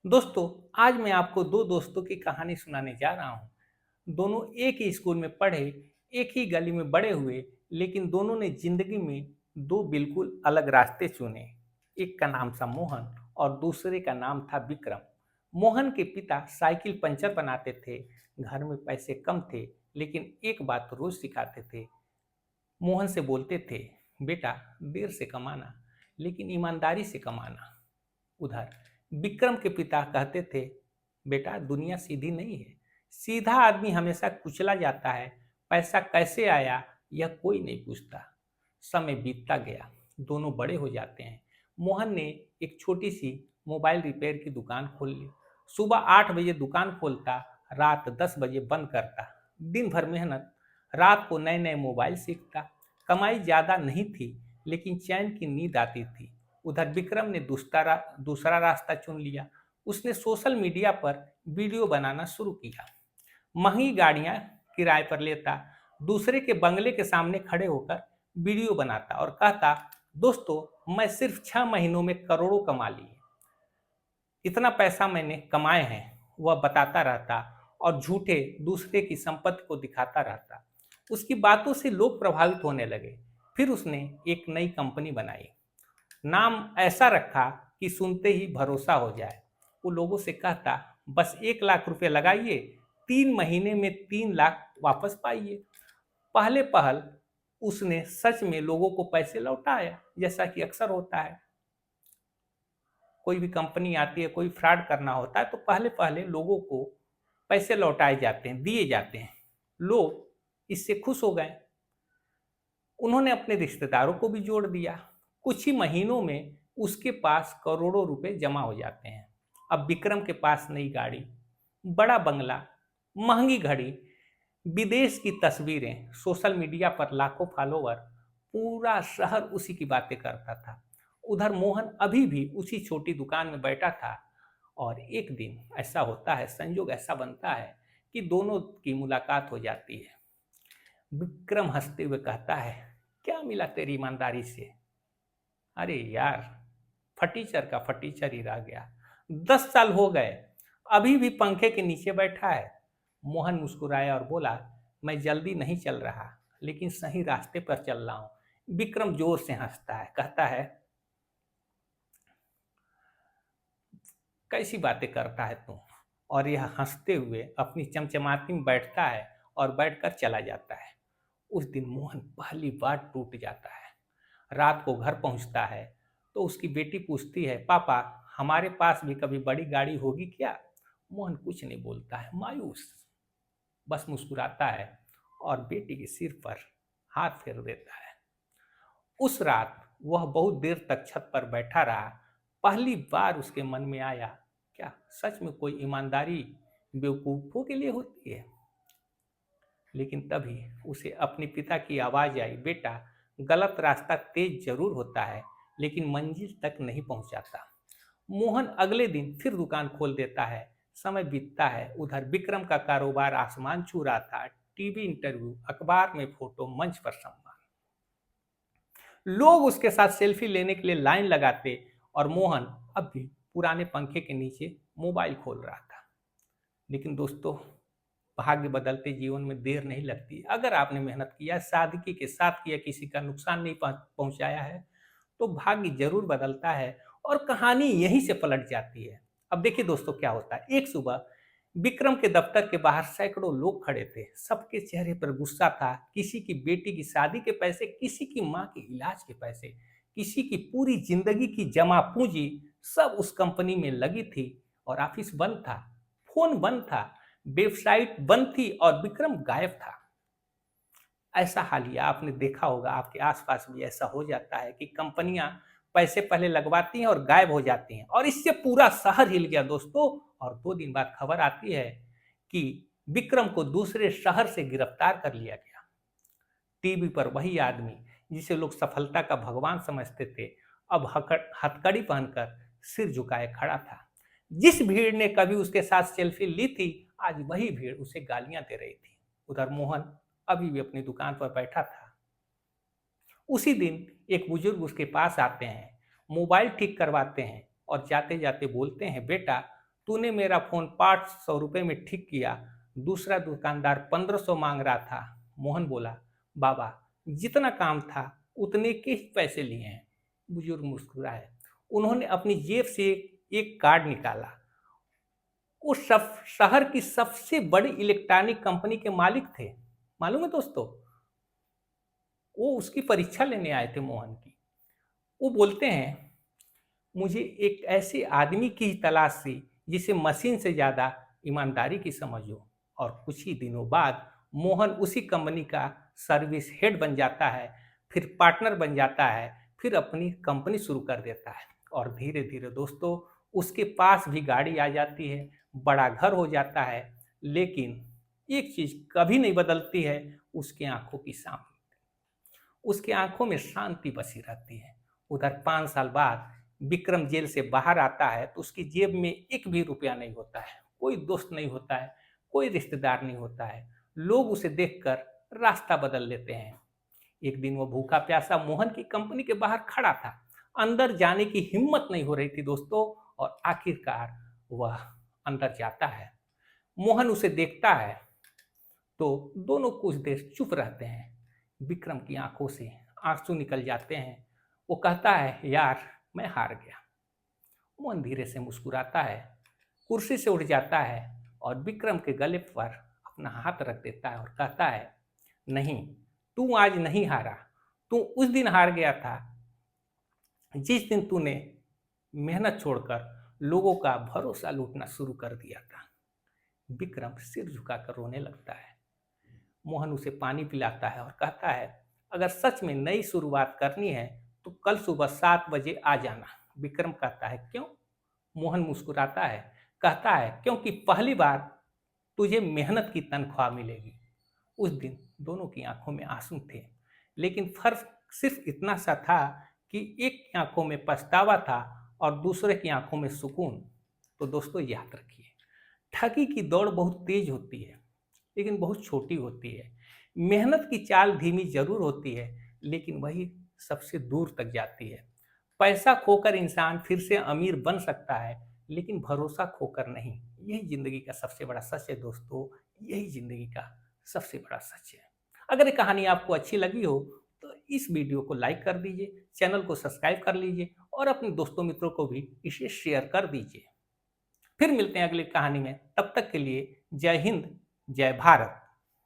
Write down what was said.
दोस्तों, आज मैं आपको दो दोस्तों की कहानी सुनाने जा रहा हूँ। दोनों एक ही स्कूल में पढ़े, एक ही गली में बड़े हुए, लेकिन दोनों ने जिंदगी में दो बिल्कुल अलग रास्ते चुने। एक का नाम था मोहन और दूसरे का नाम था विक्रम। मोहन के पिता साइकिल पंचर बनाते थे, घर में पैसे कम थे, लेकिन एक बात रोज सिखाते थे। मोहन से बोलते थे, बेटा देर से कमाना, लेकिन ईमानदारी से कमाना। उधर विक्रम के पिता कहते थे, बेटा दुनिया सीधी नहीं है, सीधा आदमी हमेशा कुचला जाता है, पैसा कैसे आया यह कोई नहीं पूछता। समय बीतता गया, दोनों बड़े हो जाते हैं। मोहन ने एक छोटी सी मोबाइल रिपेयर की दुकान खोल ली। सुबह 8 बजे दुकान खोलता, रात 10 बजे बंद करता। दिन भर मेहनत, रात को नए नए मोबाइल सीखता। कमाई ज्यादा नहीं थी, लेकिन चैन की नींद आती थी। उधर विक्रम ने दूसरा रास्ता चुन लिया। उसने सोशल मीडिया पर वीडियो बनाना शुरू किया, महंगी गाड़ियां किराए पर लेता, दूसरे के बंगले के सामने खड़े होकर वीडियो बनाता और कहता, दोस्तों मैं सिर्फ 6 महीनों में करोड़ों कमा लिए, इतना पैसा मैंने कमाए हैं। वह बताता रहता और झूठे दूसरे की संपत्ति को दिखाता रहता। उसकी बातों से लोग प्रभावित होने लगे। फिर उसने एक नई कंपनी बनाई, नाम ऐसा रखा कि सुनते ही भरोसा हो जाए। वो लोगों से कहता, बस 1 लाख रुपए लगाइए, 3 महीने में 3 लाख वापस पाइए। पहले पहल उसने सच में लोगों को पैसे लौटाया, जैसा कि अक्सर होता है। कोई भी कंपनी आती है, कोई फ्रॉड करना होता है, तो पहले पहले लोगों को पैसे लौटाए जाते हैं, दिए जाते हैं। लोग इससे खुश हो गए। उन्होंने अपने रिश्तेदारों को भी जोड़ दिया। कुछ ही महीनों में उसके पास करोड़ों रुपए जमा हो जाते हैं। अब विक्रम के पास नई गाड़ी, बड़ा बंगला, महंगी घड़ी, विदेश की तस्वीरें, सोशल मीडिया पर लाखों फॉलोवर, पूरा शहर उसी की बातें करता था। उधर मोहन अभी भी उसी छोटी दुकान में बैठा था। और एक दिन ऐसा होता है, संयोग ऐसा बनता है कि दोनों की मुलाकात हो जाती है। विक्रम हंसते हुए कहता है, क्या मिला तेरी ईमानदारी से? अरे यार, फटीचर का फटीचर ही रह गया। 10 साल हो गए, अभी भी पंखे के नीचे बैठा है। मोहन मुस्कुराया और बोला, मैं जल्दी नहीं चल रहा, लेकिन सही रास्ते पर चल रहा हूं। विक्रम जोर से हंसता है, कहता है, कैसी बातें करता है तू? और यह हंसते हुए अपनी चमचमाती में बैठता है और बैठकर चला जाता है। उस दिन मोहन पहली बार टूट जाता है। रात को घर पहुंचता है तो उसकी बेटी पूछती है, पापा हमारे पास भी कभी बड़ी गाड़ी होगी क्या? मोहन कुछ नहीं बोलता है, मायूस, बस मुस्कुराता है और बेटी के सिर पर हाथ फेर देता है। उस रात वह बहुत देर तक छत पर बैठा रहा। पहली बार उसके मन में आया, क्या सच में कोई ईमानदारी बेवकूफों के लिए होती है? लेकिन तभी उसे अपने पिता की आवाज आई, बेटा गलत रास्ता तेज जरूर होता है, लेकिन मंजिल तक नहीं पहुंचाता। मोहन अगले दिन फिर दुकान खोल देता है। समय बीतता है। उधर विक्रम का कारोबार आसमान छू रहा था। टीवी इंटरव्यू, अखबार में फोटो, मंच पर सम्मान। लोग उसके साथ सेल्फी लेने के लिए लाइन लगाते और मोहन अब भी पुराने पंखे के नीचे मोबाइल खोल रहा था। लेकिन दोस्तों, भाग्य बदलते जीवन में देर नहीं लगती। अगर आपने मेहनत किया, सादगी के साथ किया, किसी का नुकसान नहीं पहुंचाया है, तो भाग्य जरूर बदलता है और कहानी यहीं से पलट जाती है। अब देखिए दोस्तों, क्या होता है, एक सुबह विक्रम के दफ्तर के बाहर सैकड़ों लोग खड़े थे। सबके चेहरे पर गुस्सा था। किसी की बेटी की शादी के पैसे, किसी की माँ के इलाज के पैसे, किसी की पूरी जिंदगी की जमा पूंजी सब उस कंपनी में लगी थी। और ऑफिस बंद था, फोन बंद था, वेबसाइट बंद थी और विक्रम गायब था। ऐसा हालिया आपने देखा होगा, आपके आसपास भी ऐसा हो जाता है कि कंपनियां पैसे पहले लगवाती हैं और गायब हो जाती हैं, और इससे पूरा शहर हिल गया दोस्तों। और 2 दिन बाद खबर आती है कि विक्रम को दूसरे शहर से गिरफ्तार कर लिया गया। टीवी पर वही आदमी जिसे लोग सफलता का भगवान समझते थे, अब हथकड़ी पहनकर सिर झुकाए खड़ा था। जिस भीड़ ने कभी उसके साथ सेल्फी ली थी, आज वही भीड़ उसे गालियां दे रही थी। उधर मोहन अभी भी अपनी दुकान पर बैठा था। उसी दिन एक बुजुर्ग उसके पास आते हैं, मोबाइल ठीक करवाते हैं और जाते जाते बोलते हैं, बेटा तूने मेरा फ़ोन 500 रुपये में ठीक किया, दूसरा दुकानदार 1500 माँग रहा था। मोहन बोला, बाबा, जितना काम था उतने के ही पैसे लिए हैं। बुजुर्ग मुस्कुराए। उन्होंने अपनी जेब से एक कार्ड निकाला। उस शहर की सबसे बड़ी इलेक्ट्रॉनिक कंपनी के मालिक थे। मालूम है दोस्तों, वो उसकी परीक्षा लेने आए थे मोहन की। वो बोलते हैं, मुझे एक ऐसे आदमी की ही तलाश थी जिसे मशीन से ज्यादा ईमानदारी की समझ हो। और कुछ ही दिनों बाद मोहन उसी कंपनी का सर्विस हेड बन जाता है, फिर पार्टनर बन जाता है, फिर अपनी कंपनी शुरू कर देता है। और धीरे धीरे दोस्तों उसके पास भी गाड़ी आ जाती है, बड़ा घर हो जाता है। लेकिन एक चीज कभी नहीं बदलती है, उसकी आंखों की सामने उसकी आंखों में शांति बसी रहती है। उधर 5 साल बाद विक्रम जेल से बाहर आता है तो उसकी जेब में एक भी रुपया नहीं होता है, कोई दोस्त नहीं होता है, कोई रिश्तेदार नहीं होता है। लोग उसे देखकर रास्ता बदल लेते हैं। एक दिन वो भूखा प्यासा मोहन की कंपनी के बाहर खड़ा था। अंदर जाने की हिम्मत नहीं हो रही थी दोस्तों, और आखिरकार वह अंदर जाता है। मोहन उसे देखता है तो दोनों कुछ देर चुप रहते हैं। विक्रम की आंखों से आंसू निकल जाते हैं। वो कहता है, यार मैं हार गया। मोहन धीरे से मुस्कुराता है, कुर्सी से उठ जाता है और विक्रम के गले पर अपना हाथ रख देता है और कहता है, नहीं, तू आज नहीं हारा। तू उस दिन हार गया था जिस दिन तूने मेहनत छोड़कर लोगों का भरोसा लूटना शुरू कर दिया था। विक्रम सिर झुकाकर रोने लगता है। मोहन उसे पानी पिलाता है और कहता है, अगर सच में नई शुरुआत करनी है तो कल सुबह 7 बजे आ जाना। विक्रम कहता है, क्यों? मोहन मुस्कुराता है, कहता है, क्योंकि पहली बार तुझे मेहनत की तनख्वाह मिलेगी। उस दिन दोनों की आंखों में आंसू थे, लेकिन फर्क सिर्फ इतना सा था कि एक की आंखों में पछतावा था और दूसरे की आंखों में सुकून। तो दोस्तों याद रखिए, ठगी की दौड़ बहुत तेज होती है लेकिन बहुत छोटी होती है। मेहनत की चाल धीमी जरूर होती है लेकिन वही सबसे दूर तक जाती है। पैसा खोकर इंसान फिर से अमीर बन सकता है लेकिन भरोसा खोकर नहीं। यही जिंदगी का सबसे बड़ा सच है दोस्तों, यही जिंदगी का सबसे बड़ा सच है। अगर ये कहानी आपको अच्छी लगी हो तो इस वीडियो को लाइक कर दीजिए, चैनल को सब्सक्राइब कर लीजिए और अपने दोस्तों मित्रों को भी इसे शेयर कर दीजिए। फिर मिलते हैं अगली कहानी में, तब तक के लिए जय हिंद, जय भारत।